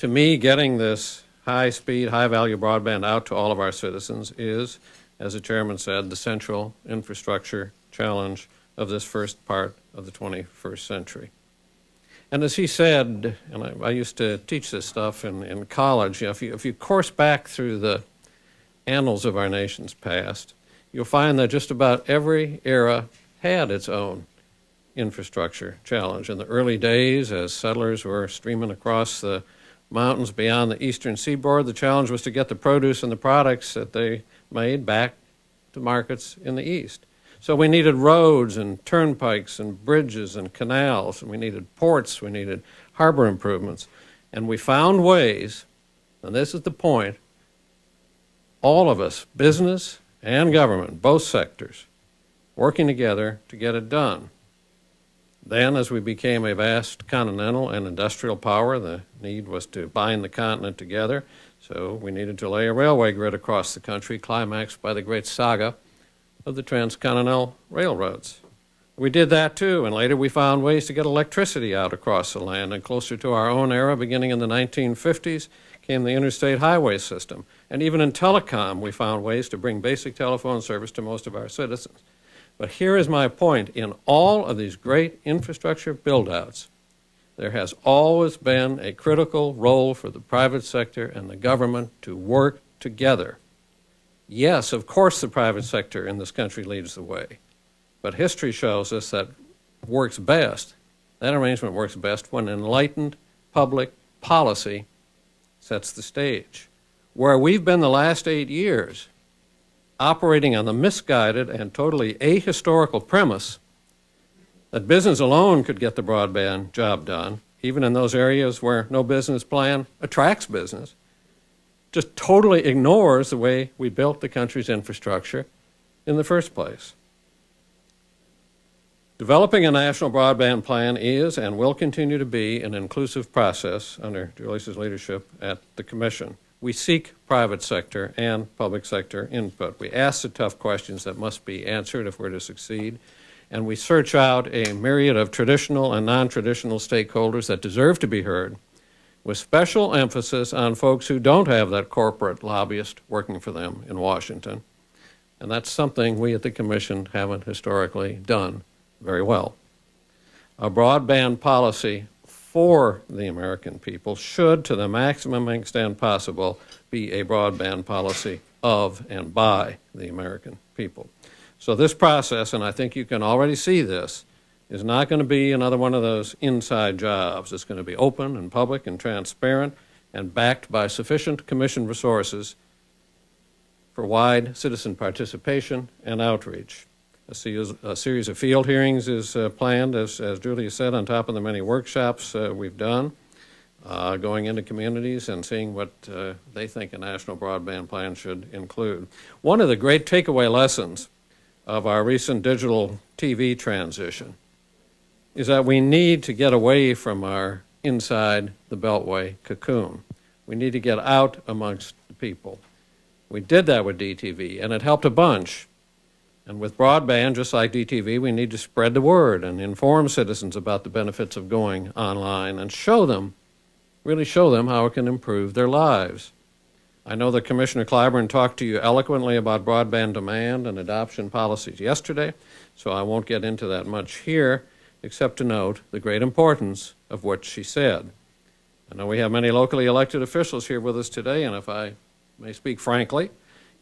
To me, getting this high-speed, high-value broadband out to all of our citizens is, as the chairman said, the central infrastructure challenge of this first part of the 21st century. And as he said, and I used to teach this stuff in college, if you course back through the annals of our nation's past, you'll find that just about every era had its own infrastructure challenge. In the early days, as settlers were streaming across the mountains beyond the eastern seaboard, the challenge was to get the produce and the products that they made back to markets in the east. So we needed roads and turnpikes and bridges and canals, and we needed ports, we needed harbor improvements. And we found ways, and this is the point, all of us, business and government, both sectors, working together to get it done. Then, as we became a vast continental and industrial power, the need was to bind the continent together, so we needed to lay a railway grid across the country, climaxed by the great saga of the transcontinental railroads. We did that too, and later we found ways to get electricity out across the land, and closer to our own era, beginning in the 1950s, came the interstate highway system. And even in telecom, we found ways to bring basic telephone service to most of our citizens. But here is my point. In all of these great infrastructure build-outs, there has always been a critical role for the private sector and the government to work together. Yes, of course the private sector in this country leads the way, but history shows us that that arrangement works best when enlightened public policy sets the stage. Where we've been the last 8 years, operating on the misguided and totally ahistorical premise that business alone could get the broadband job done, even in those areas where no business plan attracts business, just totally ignores the way we built the country's infrastructure in the first place. Developing a national broadband plan is and will continue to be an inclusive process under Julius's leadership at the Commission. We seek private sector and public sector input. We ask the tough questions that must be answered if we're to succeed, and we search out a myriad of traditional and non-traditional stakeholders that deserve to be heard, with special emphasis on folks who don't have that corporate lobbyist working for them in Washington. And that's something we at the Commission haven't historically done very well. A broadband policy for the American people should, to the maximum extent possible, be a broadband policy of and by the American people. So this process, and I think you can already see this, is not going to be another one of those inside jobs. It's going to be open and public and transparent and backed by sufficient Commission resources for wide citizen participation and outreach. A series of field hearings is planned, as Julia said, on top of the many workshops we've done, going into communities and seeing what they think a national broadband plan should include. One of the great takeaway lessons of our recent digital TV transition is that we need to get away from our inside the Beltway cocoon. We need to get out amongst the people. We did that with DTV, and it helped a bunch. And with broadband, just like DTV, we need to spread the word and inform citizens about the benefits of going online and really show them how it can improve their lives. I know that Commissioner Clyburn talked to you eloquently about broadband demand and adoption policies yesterday, so I won't get into that much here, except to note the great importance of what she said. I know we have many locally elected officials here with us today, and if I may speak frankly,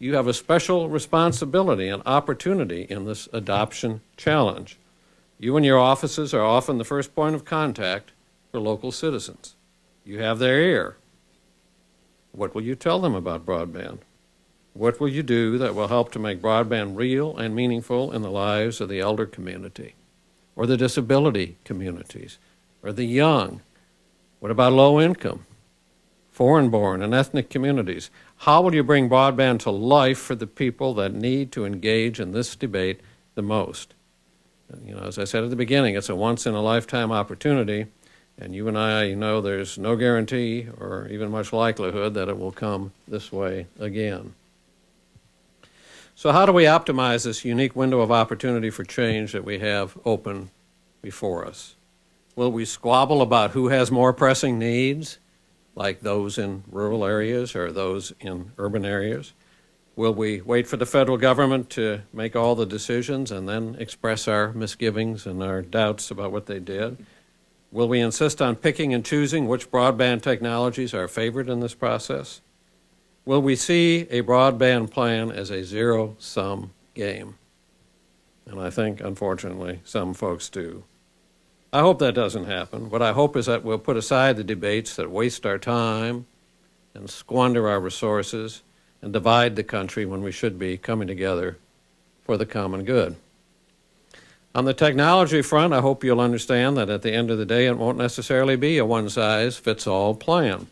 you have a special responsibility and opportunity in this adoption challenge. You and your offices are often the first point of contact for local citizens. You have their ear. What will you tell them about broadband? What will you do that will help to make broadband real and meaningful in the lives of the elder community, or the disability communities, or the young? What about low income, foreign-born, and ethnic communities? How will you bring broadband to life for the people that need to engage in this debate the most? You know, as I said at the beginning, it's a once-in-a-lifetime opportunity, and you and I know there's no guarantee or even much likelihood that it will come this way again. So how do we optimize this unique window of opportunity for change that we have open before us? Will we squabble about who has more pressing needs? like those in rural areas or those in urban areas? Will we wait for the federal government to make all the decisions and then express our misgivings and our doubts about what they did? Will we insist on picking and choosing which broadband technologies are favored in this process? Will we see a broadband plan as a zero-sum game? And I think, unfortunately, some folks do. I hope that doesn't happen. What I hope is that we'll put aside the debates that waste our time and squander our resources and divide the country when we should be coming together for the common good. On the technology front, I hope you'll understand that at the end of the day, it won't necessarily be a one-size-fits-all plan.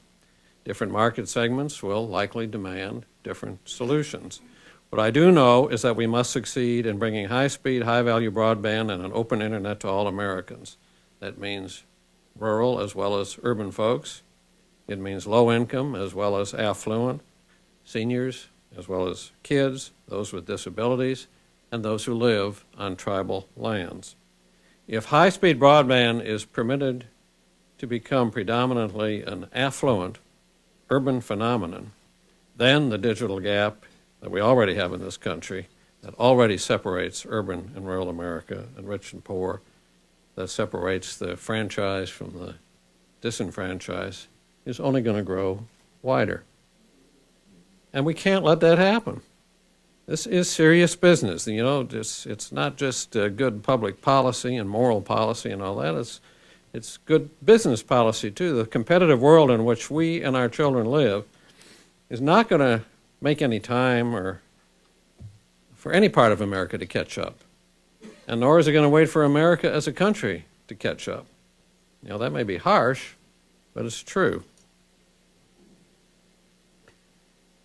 Different market segments will likely demand different solutions. What I do know is that we must succeed in bringing high-speed, high-value broadband and an open internet to all Americans. That means rural as well as urban folks. It means low income as well as affluent, seniors as well as kids, those with disabilities, and those who live on tribal lands. If high-speed broadband is permitted to become predominantly an affluent urban phenomenon, then the digital gap that we already have in this country, that already separates urban and rural America and rich and poor, that separates the franchise from the disenfranchised, is only going to grow wider. And we can't let that happen. This is serious business. You know, it's not just good public policy and moral policy and all that. It's good business policy, too. The competitive world in which we and our children live is not going to make any time or for any part of America to catch up. And nor is it going to wait for America as a country to catch up. You know, that may be harsh, but it's true.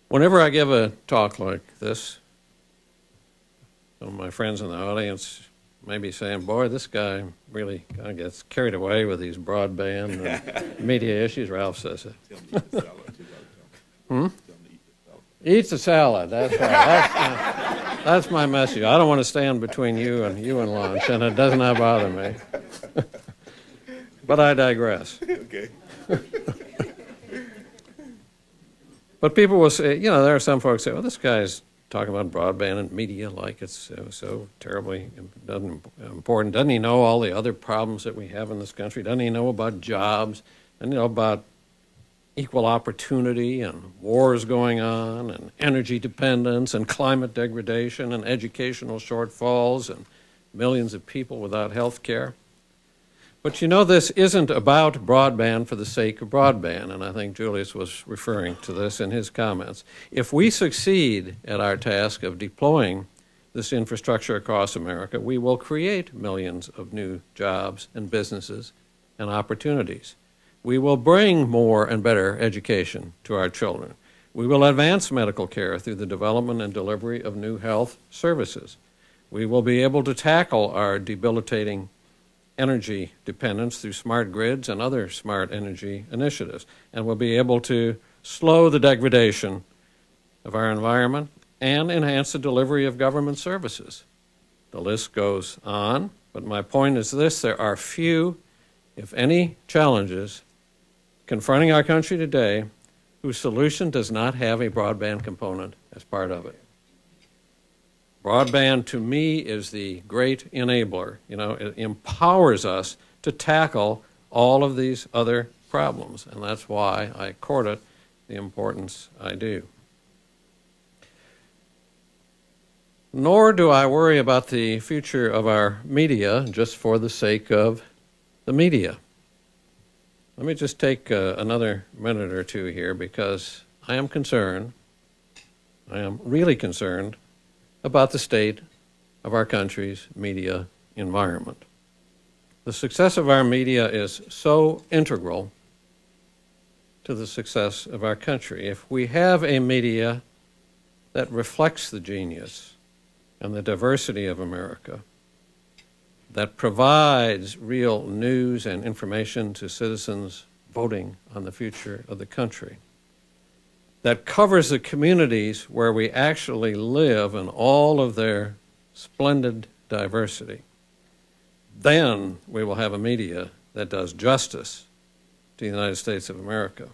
Whenever I give a talk like this, some of my friends in the audience may be saying, boy, this guy really kind of gets carried away with these broadband and media issues. Ralph says it. Eats a salad, that's right. That's my message. I don't want to stand between you and lunch, and it does not bother me. But I digress. Okay. But people will say, you know, there are some folks say, well, this guy's talking about broadband and media like it's so terribly important. Doesn't he know all the other problems that we have in this country? Doesn't he know about jobs? Doesn't he know about equal opportunity and wars going on and energy dependence and climate degradation and educational shortfalls and millions of people without health care? But you know, this isn't about broadband for the sake of broadband, and I think Julius was referring to this in his comments. If we succeed at our task of deploying this infrastructure across America, we will create millions of new jobs and businesses and opportunities. We will bring more and better education to our children. We will advance medical care through the development and delivery of new health services. We will be able to tackle our debilitating energy dependence through smart grids and other smart energy initiatives. And we'll be able to slow the degradation of our environment and enhance the delivery of government services. The list goes on, but my point is this: there are few, if any, challenges confronting our country today whose solution does not have a broadband component as part of it. Broadband, to me, is the great enabler. You know, it empowers us to tackle all of these other problems, and that's why I accord it the importance I do. Nor do I worry about the future of our media just for the sake of the media. Let me just take another minute or two here, because I am concerned, I am really concerned about the state of our country's media environment. The success of our media is so integral to the success of our country. If we have a media that reflects the genius and the diversity of America, that provides real news and information to citizens voting on the future of the country, that covers the communities where we actually live in all of their splendid diversity, then we will have a media that does justice to the United States of America.